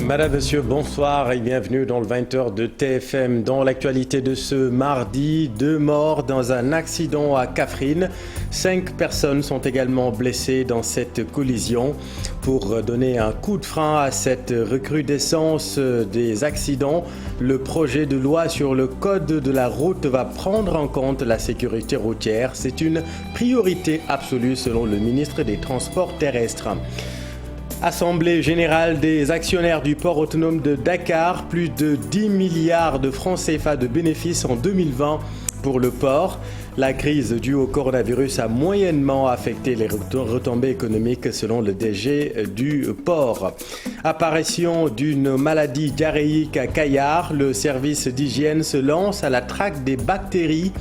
Madame, Monsieur, bonsoir et bienvenue dans le 20h de TFM. Dans l'actualité de ce mardi, 2 morts dans un accident à Kaffrine. 5 personnes sont également blessées dans cette collision. Pour donner un coup de frein à cette recrudescence des accidents, le projet de loi sur le code de la route va prendre en compte la sécurité routière. C'est une priorité absolue selon le ministre des Transports terrestres. Assemblée générale des actionnaires du port autonome de Dakar, plus de 10 milliards de francs CFA de bénéfices en 2020 pour le port. La crise due au coronavirus a moyennement affecté les retombées économiques selon le DG du port. Apparition d'une maladie diarrhéique à Kayar, le service d'hygiène se lance à la traque des bactéries.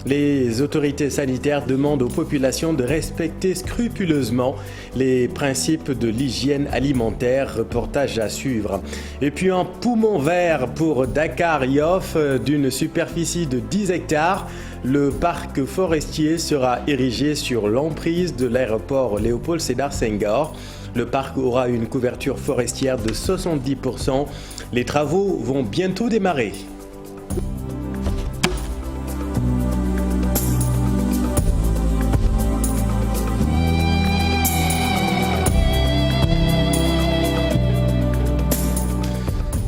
Les autorités sanitaires demandent aux populations de respecter scrupuleusement les principes de l'hygiène alimentaire. Reportage à suivre. Et puis un poumon vert pour Dakar Yoff d'une superficie de 10 hectares. Le parc forestier sera érigé sur l'emprise de l'aéroport Léopold Sédar Senghor. Le parc aura une couverture forestière de 70%. Les travaux vont bientôt démarrer.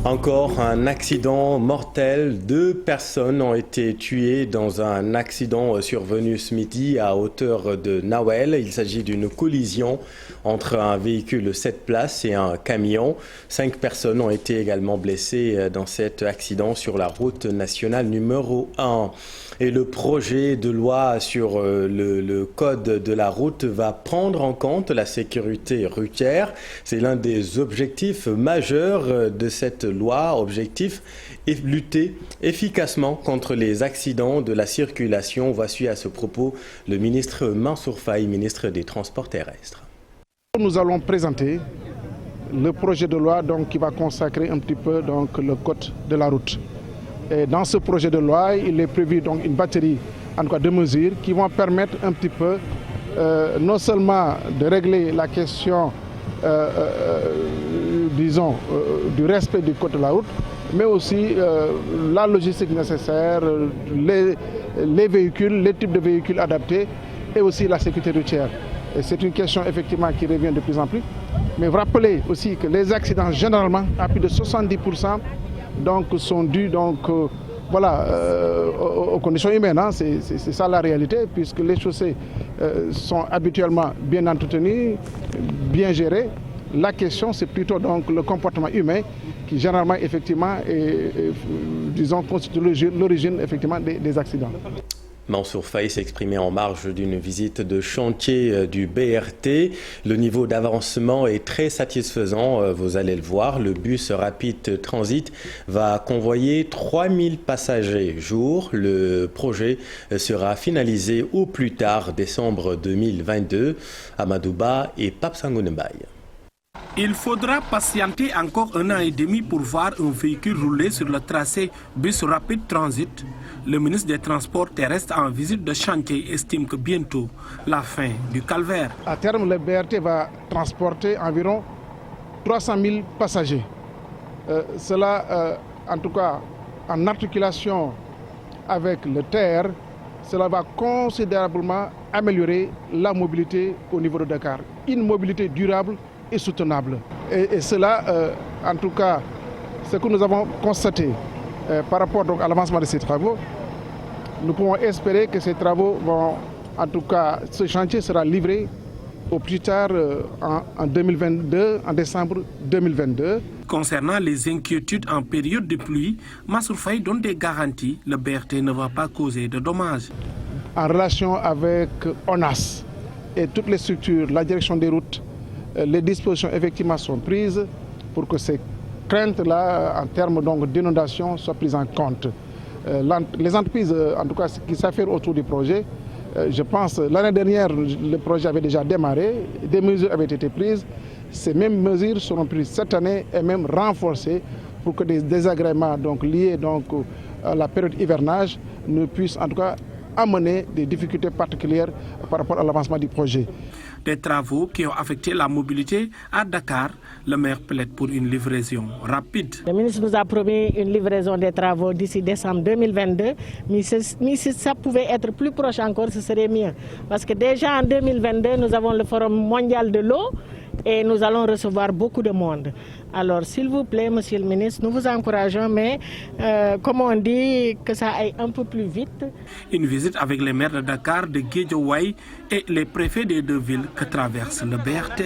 Encore un accident mortel. 2 personnes ont été tuées dans un accident survenu ce midi à hauteur de Nawel. Il s'agit d'une collision entre un véhicule 7 places et un camion. 5 personnes ont été également blessées dans cet accident sur la route nationale numéro 1. Et le projet de loi sur le code de la route va prendre en compte la sécurité routière. C'est l'un des objectifs majeurs de cette loi. Objectif est lutter efficacement contre les accidents de la circulation. Voici à ce propos le ministre Mansour Faye, ministre des Transports terrestres. Nous allons présenter le projet de loi qui va consacrer un petit peu le code de la route. Et dans ce projet de loi, il est prévu une batterie de mesures qui vont permettre un petit peu non seulement de régler la question du respect du code de la route, mais aussi la logistique nécessaire, les véhicules, les types de véhicules adaptés et aussi la sécurité routière. Et c'est une question effectivement qui revient de plus en plus. Mais vous rappelez aussi que les accidents généralement à plus de 70% sont dus aux conditions humaines. C'est ça la réalité, puisque les chaussées sont habituellement bien entretenues, bien gérées. La question, c'est plutôt le comportement humain qui généralement effectivement constitue l'origine effectivement des accidents. Mansour Faye s'exprimait en marge d'une visite de chantier du BRT. Le niveau d'avancement est très satisfaisant, vous allez le voir. Le bus rapide transit va convoyer 3000 passagers jour. Le projet sera finalisé au plus tard décembre 2022. Amadouba et Pape Sangounembay. Il faudra patienter encore 1 an et demi pour voir un véhicule rouler sur le tracé bus rapide transit. Le ministre des Transports terrestres en visite de chantier estime que bientôt la fin du calvaire. À terme, le BRT va transporter environ 300 000 passagers. Cela, en tout cas, en articulation avec le TER, cela va considérablement améliorer la mobilité au niveau de Dakar. Une mobilité durable et soutenable. Et cela, en tout cas, ce que nous avons constaté par rapport à l'avancement de ces travaux, nous pouvons espérer que ces travaux vont, en tout cas, ce chantier sera livré au plus tard en 2022, en décembre 2022. Concernant les inquiétudes en période de pluie, Mansour Faye donne des garanties. Le BRT ne va pas causer de dommages. En relation avec ONAS et toutes les structures, la direction des routes, les dispositions effectivement sont prises pour que ces craintes-là, en termes d'inondation, soient prises en compte. Les entreprises, en tout cas, qui s'affairent autour du projet, je pense, l'année dernière, le projet avait déjà démarré, des mesures avaient été prises. Ces mêmes mesures seront prises cette année et même renforcées pour que des désagréments liés à la période hivernage ne puissent en tout cas amener des difficultés particulières par rapport à l'avancement du projet. Des travaux qui ont affecté la mobilité à Dakar, le maire plaide pour une livraison rapide. Le ministre nous a promis une livraison des travaux d'ici décembre 2022, mais si ça pouvait être plus proche encore, ce serait mieux. Parce que déjà en 2022, nous avons le Forum mondial de l'eau et nous allons recevoir beaucoup de monde. Alors, s'il vous plaît, monsieur le ministre, nous vous encourageons, mais comme on dit, que ça aille un peu plus vite. Une visite avec les maires de Dakar, de Guédiawaye et les préfets des deux villes que traverse le BRT.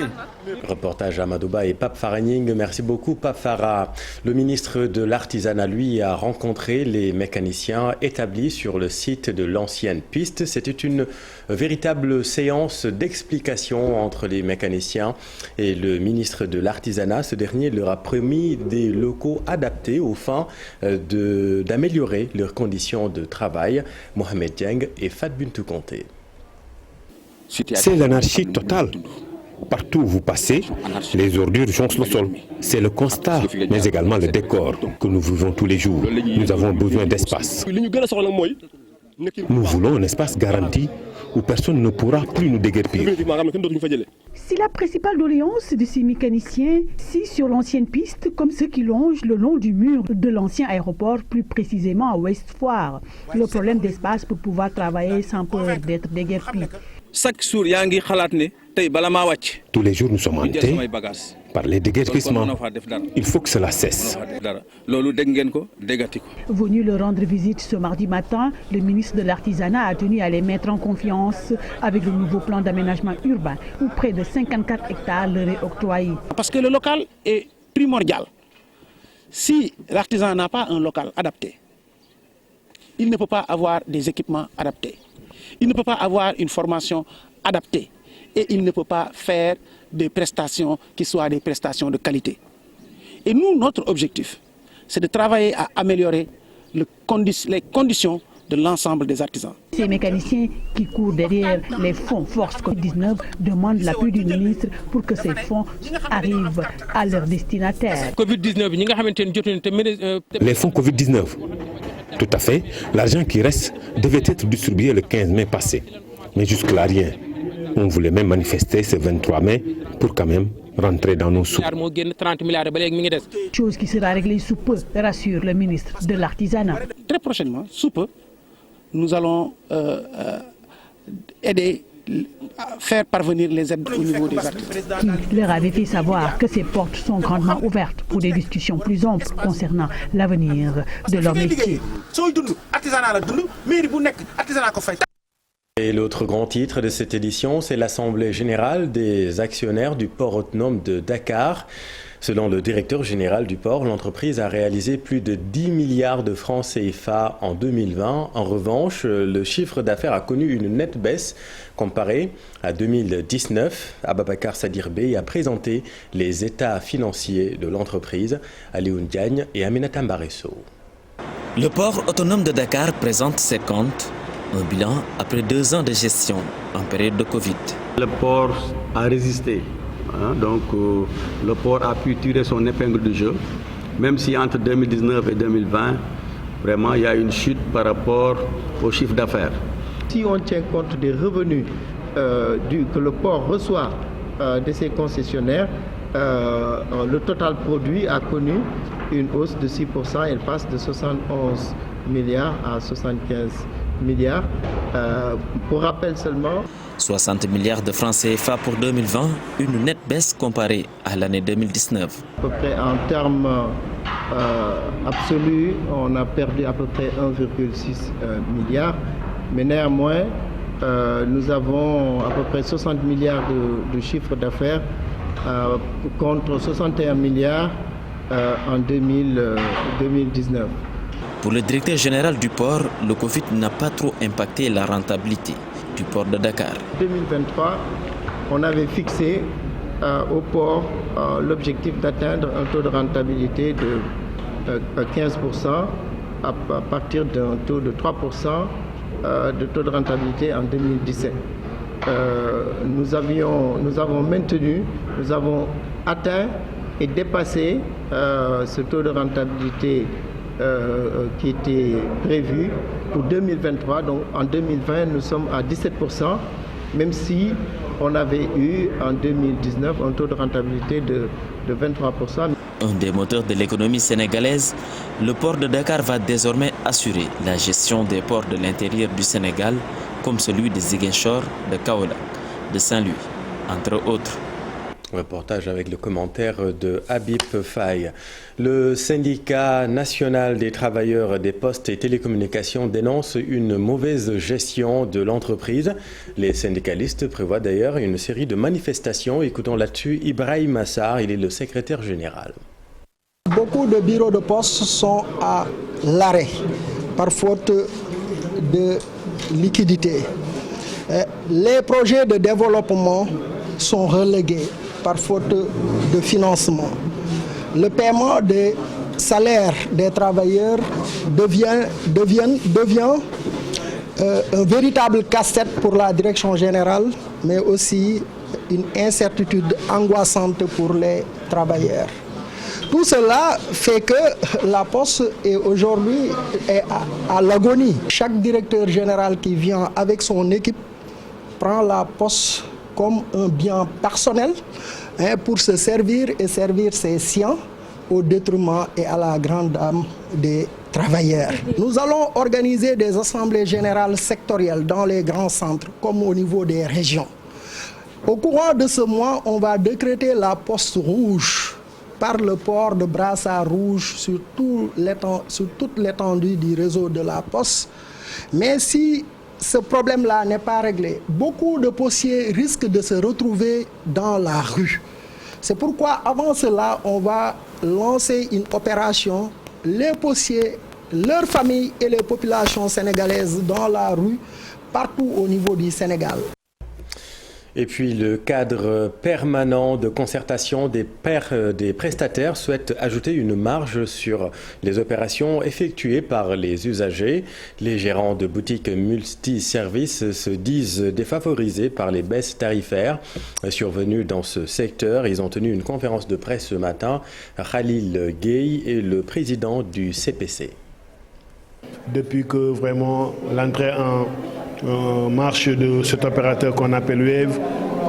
Reportage à Madouba et Pape Farahning. Merci beaucoup, Pape Farah. Le ministre de l'Artisanat, lui, a rencontré les mécaniciens établis sur le site de l'ancienne piste. C'était une véritable séance d'explication entre les mécaniciens et le ministre de l'Artisanat. Ce dernier leur a promis des locaux adaptés aux fins d'améliorer leurs conditions de travail. Mohamed Dieng et Fat Bintou Conté. C'est l'anarchie totale. Partout où vous passez, les ordures jonchent le sol. C'est le constat, mais également le décor que nous vivons tous les jours. Nous avons besoin d'espace. Nous voulons un espace garanti où personne ne pourra plus nous déguerpir. C'est la principale doléance de ces mécaniciens, si sur l'ancienne piste, comme ceux qui longent le long du mur de l'ancien aéroport, plus précisément à Ouest Foire. Le problème d'espace pour pouvoir travailler sans peur d'être déguerpis. Tous les jours, nous sommes hantés par les déguerpissements. Il faut que cela cesse. Venu leur rendre visite ce mardi matin, le ministre de l'Artisanat a tenu à les mettre en confiance avec le nouveau plan d'aménagement urbain où près de 54 hectares leur est octroyé. Parce que le local est primordial. Si l'artisan n'a pas un local adapté, il ne peut pas avoir des équipements adaptés. Il ne peut pas avoir une formation adaptée. Et il ne peut pas faire des prestations qui soient des prestations de qualité. Et nous, notre objectif, c'est de travailler à améliorer les conditions de l'ensemble des artisans. Ces mécaniciens qui courent derrière les fonds Force Covid-19 demandent l'appui du ministre pour que ces fonds arrivent à leurs destinataires. Les fonds Covid-19, tout à fait. L'argent qui reste devait être distribué le 15 mai passé. Mais jusque-là, rien. On voulait même manifester ce 23 mai pour quand même rentrer dans nos sous. Chose qui sera réglée sous peu, rassure le ministre de l'Artisanat. Très prochainement, sous peu, nous allons aider à faire parvenir les aides au niveau des artisans. Qui leur avait fait savoir que ces portes sont grandement ouvertes pour des discussions plus amples concernant l'avenir de leur métier. Et l'autre grand titre de cette édition, c'est l'Assemblée générale des actionnaires du port autonome de Dakar. Selon le directeur général du port, l'entreprise a réalisé plus de 10 milliards de francs CFA en 2020. En revanche, le chiffre d'affaires a connu une nette baisse comparé à 2019. Ababakar Sadir-Bey a présenté les états financiers de l'entreprise. Alioune Diagne et Aminata Mbaresso. Le port autonome de Dakar présente ses comptes. Un bilan après 2 ans de gestion en période de Covid. Le port a résisté. Donc le port a pu tirer son épingle du jeu. Même si entre 2019 et 2020, vraiment il y a une chute par rapport au chiffre d'affaires. Si on tient compte des revenus que le port reçoit de ses concessionnaires, le total produit a connu une hausse de 6%. Elle passe de 71 milliards à 75 milliards. Pour rappel seulement, 60 milliards de francs CFA pour 2020, une nette baisse comparée à l'année 2019. À peu près en termes absolus, on a perdu à peu près 1,6 milliard. Mais néanmoins, nous avons à peu près 60 milliards de chiffre d'affaires contre 61 milliards en 2019. Pour le directeur général du port, le Covid n'a pas trop impacté la rentabilité du port de Dakar. En 2023, on avait fixé au port l'objectif d'atteindre un taux de rentabilité de 15% à partir d'un taux de 3% de taux de rentabilité en 2017. Nous avons maintenu, nous avons atteint et dépassé ce taux de rentabilité qui était prévu pour 2023. Donc en 2020, nous sommes à 17%, même si on avait eu en 2019 un taux de rentabilité de 23%. Un des moteurs de l'économie sénégalaise, le port de Dakar va désormais assurer la gestion des ports de l'intérieur du Sénégal, comme celui de Ziguinchor, de Kaolack, de Saint-Louis, entre autres. Reportage avec le commentaire de Habib Faye. Le syndicat national des travailleurs des postes et télécommunications dénonce une mauvaise gestion de l'entreprise. Les syndicalistes prévoient d'ailleurs une série de manifestations. Écoutons là-dessus Ibrahim Assar, il est le secrétaire général. Beaucoup de bureaux de poste sont à l'arrêt par faute de liquidité. Les projets de développement sont relégués par faute de financement. Le paiement des salaires des travailleurs devient un véritable casse-tête pour la direction générale, mais aussi une incertitude angoissante pour les travailleurs. Tout cela fait que la Poste est aujourd'hui à l'agonie. Chaque directeur général qui vient avec son équipe prend la Poste comme un bien personnel pour se servir et servir ses siens au détriment et à la grande dame des travailleurs. Nous allons organiser des assemblées générales sectorielles dans les grands centres comme au niveau des régions. Au courant de ce mois, on va décréter la Poste rouge par le port de brassards rouges sur toute l'étendue du réseau de la Poste. Mais si ce problème-là n'est pas réglé, beaucoup de postiers risquent de se retrouver dans la rue. C'est pourquoi, avant cela, on va lancer une opération, les postiers, leurs familles et les populations sénégalaises dans la rue, partout au niveau du Sénégal. Et puis le cadre permanent de concertation des prestataires souhaite ajouter une marge sur les opérations effectuées par les usagers. Les gérants de boutiques multiservices se disent défavorisés par les baisses tarifaires survenues dans ce secteur. Ils ont tenu une conférence de presse ce matin. Khalil Gueye est le président du CPC. Depuis que vraiment l'entrée en marche de cet opérateur qu'on appelle Wave,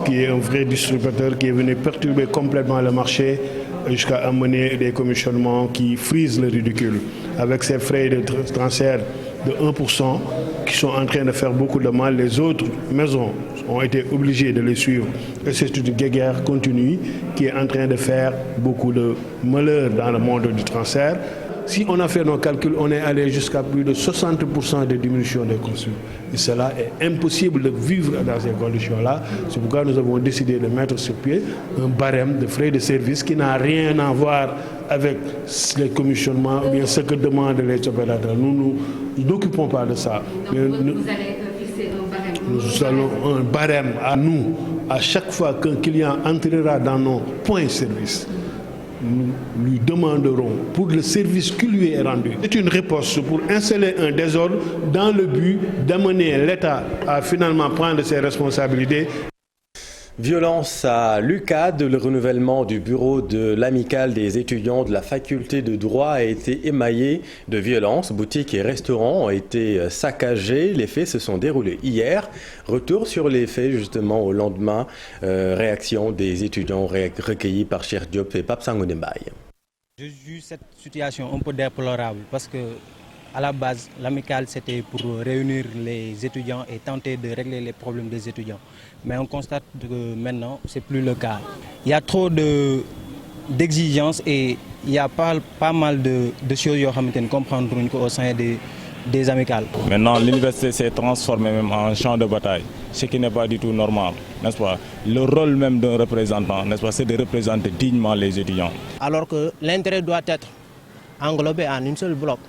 qui est un vrai distributeur qui est venu perturber complètement le marché jusqu'à amener des commissionnements qui frisent le ridicule. Avec ces frais de transfert de 1% qui sont en train de faire beaucoup de mal, les autres maisons ont été obligées de les suivre. Et c'est une guerre continue qui est en train de faire beaucoup de malheur dans le monde du transfert. Si on a fait nos calculs, on est allé jusqu'à plus de 60% de diminution des conçus. Et cela est impossible de vivre dans ces conditions-là. C'est pourquoi nous avons décidé de mettre sur pied un barème de frais de service qui n'a rien à voir avec les commissionnements ou bien ce que demandent les opérateurs. Nous ne nous occupons pas de ça. Donc, vous allez fixer un barème? Nous allons un barème à nous, à chaque fois qu'un client entrera dans nos points de service. Nous lui demanderons pour le service qui lui est rendu. C'est une réponse pour installer un désordre dans le but d'amener l'État à finalement prendre ses responsabilités. Violence à l'UCAD, le renouvellement du bureau de l'amicale des étudiants de la faculté de droit a été émaillé de violence. Boutiques et restaurants ont été saccagés. Les faits se sont déroulés hier. Retour sur les faits justement au lendemain. Réaction des étudiants recueillis par Cheikh Diop et Pape Sangoné Mbaye. Je juge cette situation un peu déplorable parce que à la base, l'amicale c'était pour réunir les étudiants et tenter de régler les problèmes des étudiants. Mais on constate que maintenant, ce n'est plus le cas. Il y a trop d'exigences et il y a pas mal de choses qu'on comprendre au sein des amicales. Maintenant, l'université s'est transformée même en champ de bataille, ce qui n'est pas du tout normal, n'est-ce pas? Le rôle même d'un représentant, n'est-ce pas, c'est de représenter dignement les étudiants. Alors que l'intérêt doit être englobé en une seule bloc,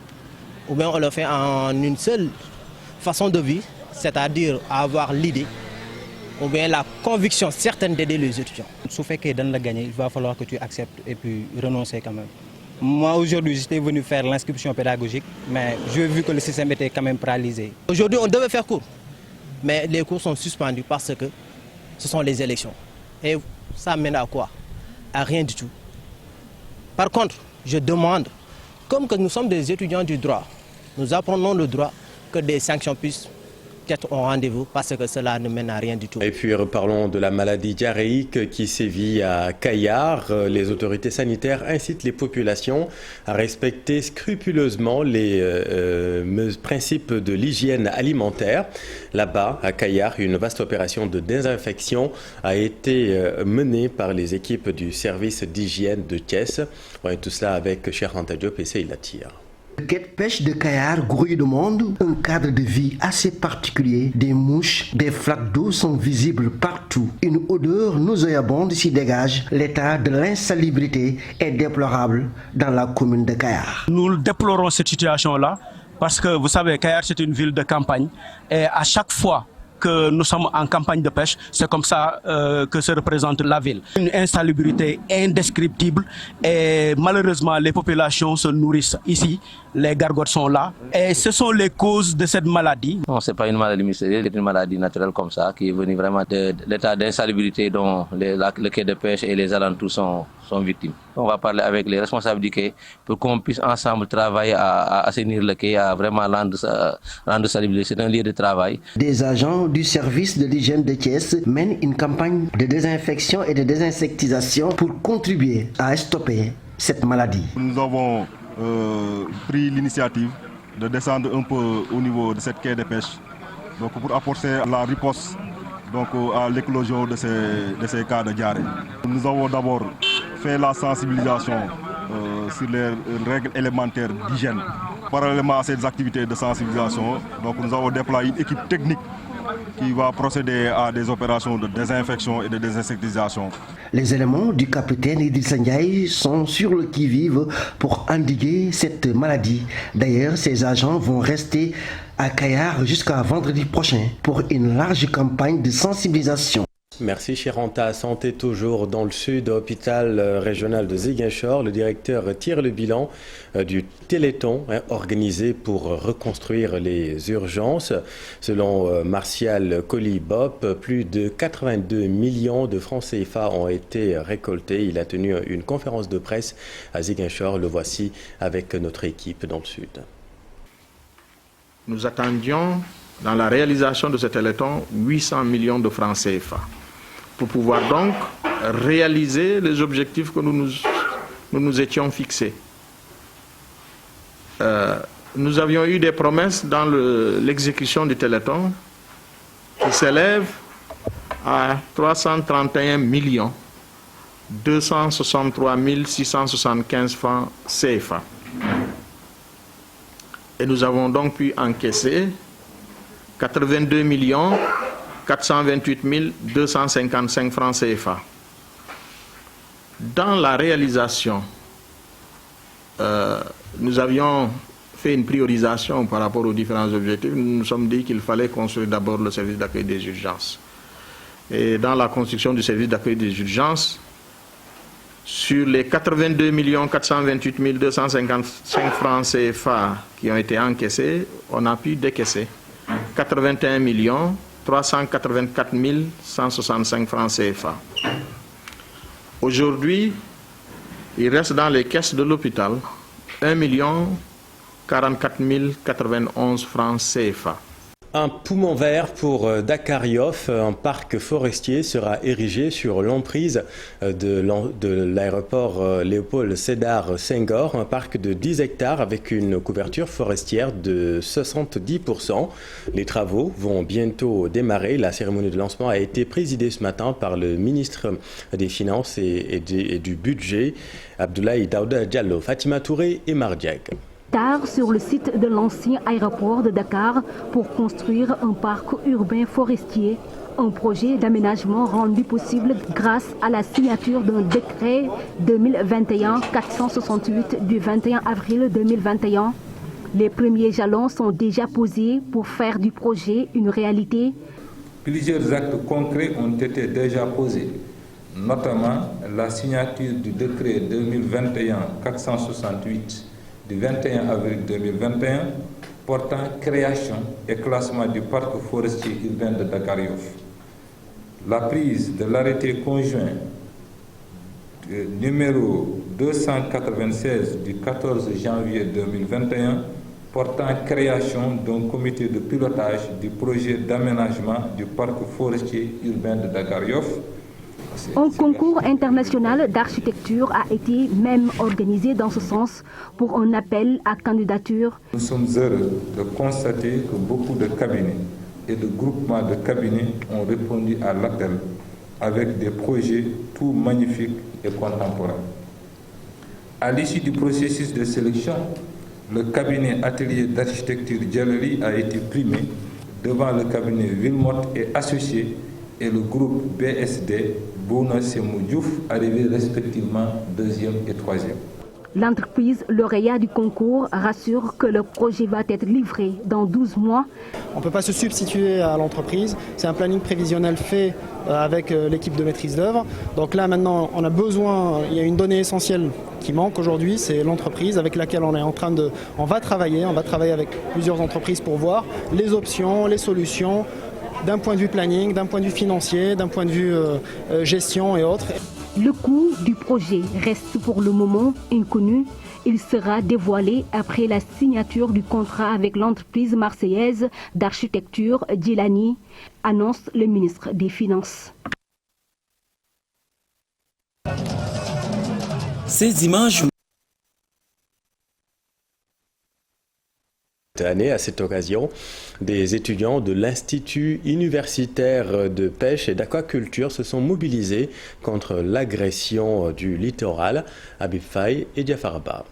ou bien on le fait en une seule façon de vie, c'est-à-dire avoir l'idée ou bien la conviction certaine d'aider les étudiants. Si tu veux gagner, il va falloir que tu acceptes et puis renoncer quand même. Moi aujourd'hui j'étais venu faire l'inscription pédagogique, mais j'ai vu que le système était quand même paralysé. Aujourd'hui on devait faire cours, mais les cours sont suspendus parce que ce sont les élections. Et ça mène à quoi? À rien du tout. Par contre, je demande, comme que nous sommes des étudiants du droit, nous apprenons le droit, que des sanctions puissent être au rendez-vous parce que cela ne mène à rien du tout. Et puis reparlons de la maladie diarrhéique qui sévit à Kayar. Les autorités sanitaires incitent les populations à respecter scrupuleusement les principes de l'hygiène alimentaire. Là-bas, à Kayar, une vaste opération de désinfection a été menée par les équipes du service d'hygiène de Thiès. Voyez tout cela avec Cheikh Anta Diop et Seïla Tir. Le quai de pêche de Kayar grouille de monde, un cadre de vie assez particulier. Des mouches, des flaques d'eau sont visibles partout. Une odeur nauséabonde s'y dégage. L'état de l'insalubrité est déplorable dans la commune de Kayar. Nous déplorons cette situation-là parce que vous savez, Kayar c'est une ville de campagne et à chaque fois que nous sommes en campagne de pêche, c'est comme ça que se représente la ville. Une insalubrité indescriptible et malheureusement les populations se nourrissent ici, les gargotes sont là et ce sont les causes de cette maladie. Non, ce n'est pas une maladie mystérieuse, c'est une maladie naturelle comme ça qui est venue vraiment de l'état d'insalubrité dont le quai de pêche et les alentours sont victimes. On va parler avec les responsables du quai pour qu'on puisse ensemble travailler à assainir le quai, à vraiment rendre salubre. C'est un lieu de travail. Des agents du service de l'hygiène de Thiès mènent une campagne de désinfection et de désinsectisation pour contribuer à stopper cette maladie. Nous avons pris l'initiative de descendre un peu au niveau de cette quai de pêche donc pour apporter la riposte donc, à l'éclosion de ces cas de diarrhée. Nous avons d'abord fait la sensibilisation sur les règles élémentaires d'hygiène. Parallèlement à ces activités de sensibilisation, donc nous avons déployé une équipe technique qui va procéder à des opérations de désinfection et de désinsectisation. Les éléments du capitaine Idrissa Ndiaye sont sur le qui-vive pour endiguer cette maladie. D'ailleurs, ces agents vont rester à Kayar jusqu'à vendredi prochain pour une large campagne de sensibilisation. Merci Chiranta. Santé toujours dans le sud, hôpital régional de Ziguinchor. Le directeur tire le bilan du Téléthon organisé pour reconstruire les urgences. Selon Martial Colibop, plus de 82 millions de francs CFA ont été récoltés. Il a tenu une conférence de presse à Ziguinchor. Le voici avec notre équipe dans le sud. Nous attendions dans la réalisation de ce Téléthon 800 millions de francs CFA. Pour pouvoir donc réaliser les objectifs que nous nous étions fixés. Nous avions eu des promesses dans l'exécution du Téléthon qui s'élèvent à 331 millions 263 675 francs CFA. Et nous avons donc pu encaisser 82 millions 428 255 francs CFA. Dans la réalisation, nous avions fait une priorisation par rapport aux différents objectifs. Nous nous sommes dit qu'il fallait construire d'abord le service d'accueil des urgences. Et dans la construction du service d'accueil des urgences, sur les 82 428 255 francs CFA qui ont été encaissés, on a pu décaisser 81 384 165 francs CFA. Aujourd'hui, il reste dans les caisses de l'hôpital 1 44 091 francs CFA. Un poumon vert pour Dakar Yoff, un parc forestier sera érigé sur l'emprise de l'aéroport Léopold Sédar Senghor, un parc de 10 hectares avec une couverture forestière de 70%. Les travaux vont bientôt démarrer. La cérémonie de lancement a été présidée ce matin par le ministre des Finances et du Budget, Abdoulaye Daouda Diallo, Fatima Touré et Mardiak. Sur le site de l'ancien aéroport de Dakar pour construire un parc urbain forestier, un projet d'aménagement rendu possible grâce à la signature d'un décret 2021-468 du 21 avril 2021. Les premiers jalons sont déjà posés pour faire du projet une réalité. Plusieurs actes concrets ont été déjà posés, notamment la signature du décret 2021-468 du 21 avril 2021 portant création et classement du parc forestier urbain de Dakar Yoff. La prise de l'arrêté conjoint numéro 296 du 14 janvier 2021 portant création d'un comité de pilotage du projet d'aménagement du parc forestier urbain de Dakar-Yoff. Un concours international d'architecture a été même organisé dans ce sens pour un appel à candidature. Nous sommes heureux de constater que beaucoup de cabinets et de groupements de cabinets ont répondu à l'appel avec des projets tout magnifiques et contemporains. À l'issue du processus de sélection, le cabinet Atelier d'architecture Djalali a été primé devant le cabinet Wilmot et Associés et le groupe BSD Bouna Semou Diouf, arrivés respectivement 2e et 3e. L'entreprise lauréat du concours rassure que le projet va être livré dans 12 mois. On ne peut pas se substituer à l'entreprise. C'est un planning prévisionnel fait avec l'équipe de maîtrise d'œuvre. Donc là maintenant, on a besoin, il y a une donnée essentielle qui manque aujourd'hui, c'est l'entreprise avec laquelle on va travailler avec plusieurs entreprises pour voir les options, les solutions, d'un point de vue planning, d'un point de vue financier, d'un point de vue gestion et autres. Le coût du projet reste pour le moment inconnu. Il sera dévoilé après la signature du contrat avec l'entreprise marseillaise d'architecture Djilani, annonce le ministre des Finances. Ces images année, à cette occasion, des étudiants de l'Institut universitaire de pêche et d'aquaculture se sont mobilisés contre l'agression du littoral. Habib Faye et Diafar Abba.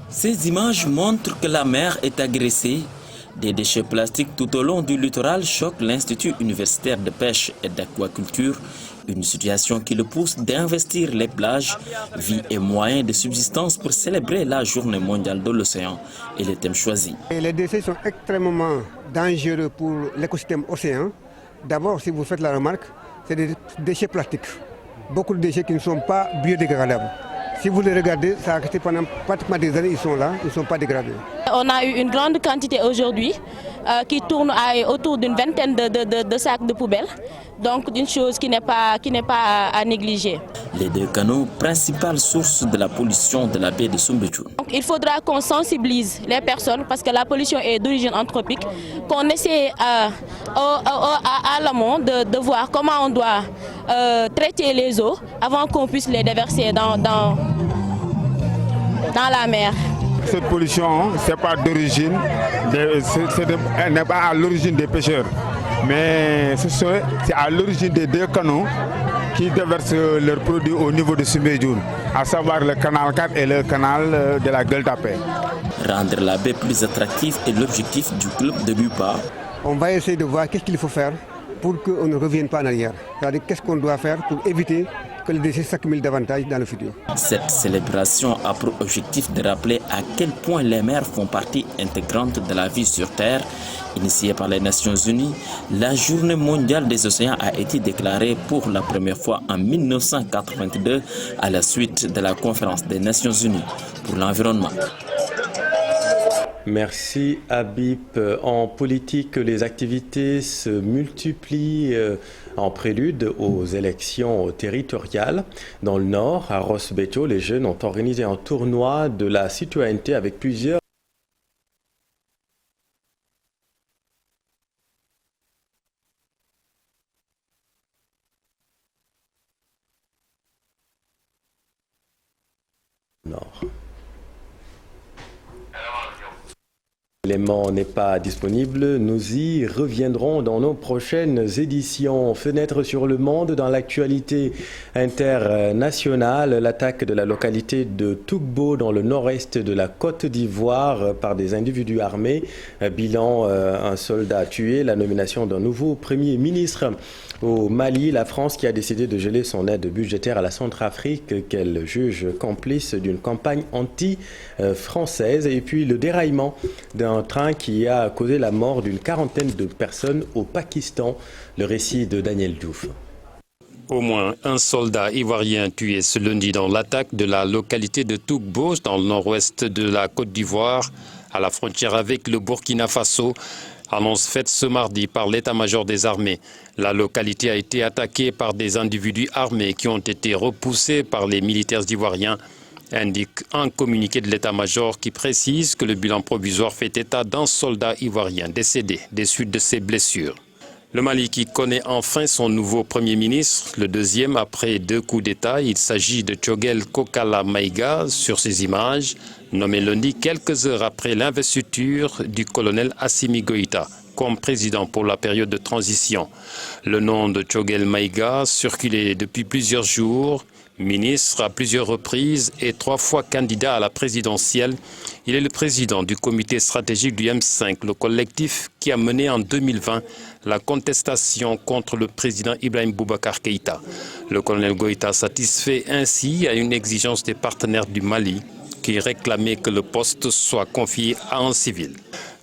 Ces images montrent que la mer est agressée. Des déchets plastiques tout au long du littoral choquent l'Institut universitaire de pêche et d'aquaculture. Une situation qui le pousse d'investir les plages, vie et moyens de subsistance pour célébrer la journée mondiale de l'océan et le thème choisi. Les déchets sont extrêmement dangereux pour l'écosystème océan. D'abord, si vous faites la remarque, c'est des déchets plastiques. Beaucoup de déchets qui ne sont pas biodégradables. Si vous les regardez, ça a resté pendant pratiquement des années, ils sont là, ils ne sont pas dégradés. On a eu une grande quantité aujourd'hui qui tourne autour d'une vingtaine de sacs de poubelles. Donc d'une chose qui n'est pas à négliger. Les deux canaux, principales sources de la pollution de la baie de Soumbédioune. Il faudra qu'on sensibilise les personnes parce que la pollution est d'origine anthropique, qu'on essaie à l'amont de voir comment on doit traiter les eaux avant qu'on puisse les déverser dans la mer. Cette pollution, c'est pas d'origine, elle n'est pas à l'origine des pêcheurs, mais c'est à l'origine des deux canaux qui déversent leurs produits au niveau de Soumbédioune, à savoir le canal 4 et le canal de la Gueule d'Apé. Rendre la baie plus attractive est l'objectif du club de l'UPA. On va essayer de voir qu'est-ce qu'il faut faire pour qu'on ne revienne pas en arrière. C'est-à-dire qu'est-ce qu'on doit faire pour éviter que les déchets s'accumulent davantage dans le futur. Cette célébration a pour objectif de rappeler à quel point les mers font partie intégrante de la vie sur Terre. Initiée par les Nations Unies, la Journée mondiale des océans a été déclarée pour la première fois en 1982 à la suite de la conférence des Nations Unies pour l'environnement. Merci Habib. En politique, les activités se multiplient en prélude aux élections territoriales. Dans le Nord, à Ross Béthio, les jeunes ont organisé un tournoi de la citoyenneté avec plusieurs Nord. L'élément n'est pas disponible, nous y reviendrons dans nos prochaines éditions. Fenêtre sur le monde, dans l'actualité internationale, l'attaque de la localité de Tougbo dans le nord-est de la Côte d'Ivoire par des individus armés. Bilan, un soldat tué, la nomination d'un nouveau Premier ministre. Au Mali, la France qui a décidé de geler son aide budgétaire à la Centrafrique, qu'elle juge complice d'une campagne anti-française. Et puis le déraillement d'un train qui a causé la mort d'une quarantaine de personnes au Pakistan. Le récit de Daniel Diouf. Au moins un soldat ivoirien tué ce lundi dans l'attaque de la localité de Tougbo, dans le nord-ouest de la Côte d'Ivoire, à la frontière avec le Burkina Faso. Annonce faite ce mardi par l'état-major des armées. La localité a été attaquée par des individus armés qui ont été repoussés par les militaires ivoiriens. indique un communiqué de l'état-major qui précise que le bilan provisoire fait état d'un soldat ivoirien décédé des suites de ses blessures. Le Mali qui connaît enfin son nouveau Premier ministre, le deuxième après 2 coups d'État. Il s'agit de Tchogel Kokala Maïga sur ces images, nommé lundi quelques heures après l'investiture du colonel Assimi Goïta comme président pour la période de transition. Le nom de Tchogel Maïga circulait depuis plusieurs jours. Ministre à plusieurs reprises et 3 fois candidat à la présidentielle, il est le président du comité stratégique du M5, le collectif qui a mené en 2020 la contestation contre le président Ibrahim Boubacar Keïta. Le colonel Goïta satisfait ainsi à une exigence des partenaires du Mali qui réclamaient que le poste soit confié à un civil.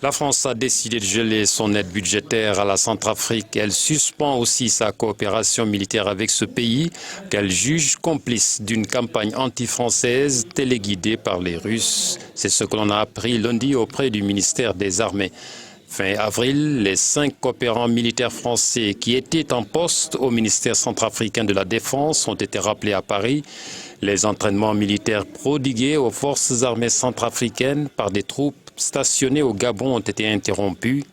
La France a décidé de geler son aide budgétaire à la Centrafrique. Elle suspend aussi sa coopération militaire avec ce pays qu'elle juge complice d'une campagne anti-française téléguidée par les Russes. C'est ce que l'on a appris lundi auprès du ministère des Armées. Fin avril, les 5 coopérants militaires français qui étaient en poste au ministère centrafricain de la Défense ont été rappelés à Paris. Les entraînements militaires prodigués aux forces armées centrafricaines par des troupes stationnées au Gabon ont été interrompus.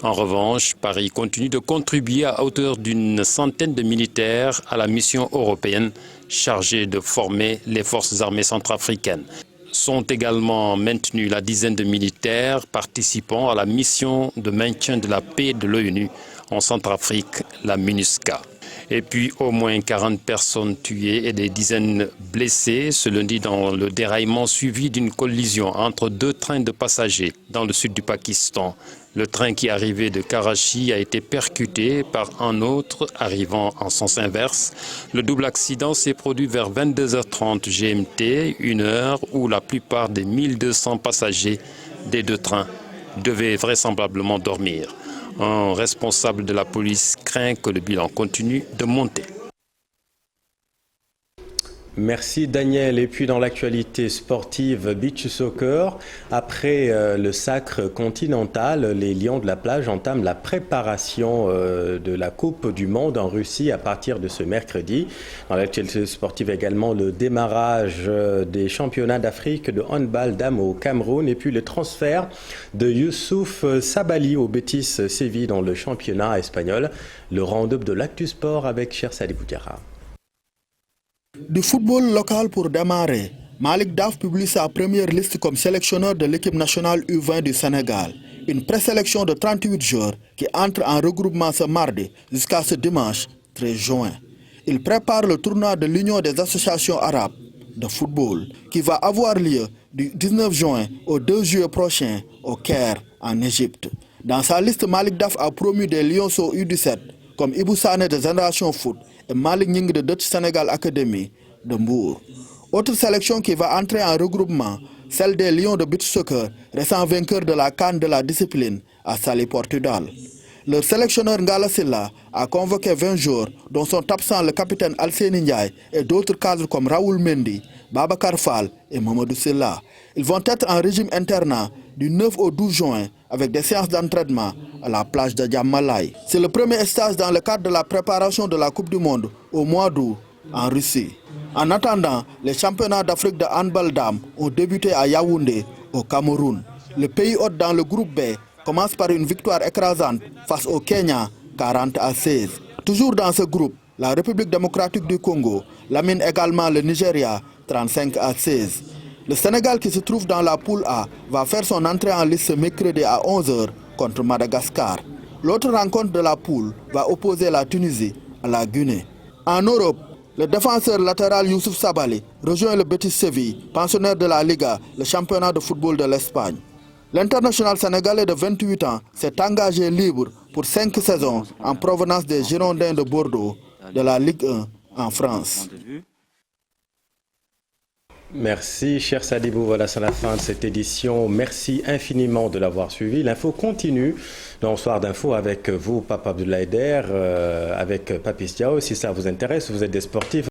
En revanche, Paris continue de contribuer à hauteur d'une centaine de militaires à la mission européenne chargée de former les forces armées centrafricaines. Sont également maintenus la dizaine de militaires participant à la mission de maintien de la paix de l'ONU en Centrafrique, la MINUSCA. Et puis au moins 40 personnes tuées et des dizaines blessées ce lundi dans le déraillement suivi d'une collision entre 2 trains de passagers dans le sud du Pakistan. Le train qui arrivait de Karachi a été percuté par un autre arrivant en sens inverse. Le double accident s'est produit vers 22h30 GMT, une heure où la plupart des 1200 passagers des 2 trains devaient vraisemblablement dormir. Un responsable de la police craint que le bilan continue de monter. Merci Daniel. Et puis dans l'actualité sportive beach soccer, après le sacre continental, les Lions de la plage entament la préparation de la Coupe du Monde en Russie à partir de ce mercredi. Dans l'actualité sportive également, le démarrage des championnats d'Afrique de handball dames au Cameroun et puis le transfert de Youssouf Sabali au Betis Séville dans le championnat espagnol. Le round-up de l'Actu Sport avec Cher Sadibou Diarra. Du football local pour démarrer, Malick Daf publie sa première liste comme sélectionneur de l'équipe nationale U20 du Sénégal. Une présélection de 38 joueurs qui entrent en regroupement ce mardi jusqu'à ce dimanche 13 juin. Il prépare le tournoi de l'Union des associations arabes de football qui va avoir lieu du 19 juin au 2 juillet prochain au Caire en Égypte. Dans sa liste, Malick Daf a promu des Lionceaux U17 comme Ibou Sané de Génération Foot et Malik Ning de Dutch Sénégal Academy de Mbour. Autre sélection qui va entrer en regroupement, celle des Lions de beach soccer, récent vainqueurs de la CAN de la discipline à Saly, Portugal. Leur sélectionneur Ngala Silla a convoqué 20 joueurs, dont sont absents le capitaine Alseni Ndiaye et d'autres cadres comme Raoul Mendy, Babacar Fall et Mamadou Silla. Ils vont être en régime internat du 9 au 12 juin avec des séances d'entraînement à la plage de Djamalai. C'est le premier stage dans le cadre de la préparation de la Coupe du Monde au mois d'août en Russie. En attendant, les championnats d'Afrique de handball dames ont débuté à Yaoundé, au Cameroun. Le pays hôte dans le groupe B commence par une victoire écrasante face au Kenya, 40-16. Toujours dans ce groupe, la République démocratique du Congo lamine également le Nigeria, 35-16. Le Sénégal, qui se trouve dans la poule A, va faire son entrée en liste ce mercredi à 11h contre Madagascar. L'autre rencontre de la poule va opposer la Tunisie à la Guinée. En Europe, le défenseur latéral Youssouf Sabali rejoint le Betis Séville, pensionnaire de la Liga, le championnat de football de l'Espagne. L'international sénégalais de 28 ans s'est engagé libre pour 5 saisons en provenance des Girondins de Bordeaux de la Ligue 1 en France. Merci, cher Sadibou. Voilà, c'est la fin de cette édition. Merci infiniment de l'avoir suivi. L'info continue dans le soir d'info avec vous, Papa Abdoulaye Der, avec Papis Diao. Si ça vous intéresse, vous êtes des sportifs.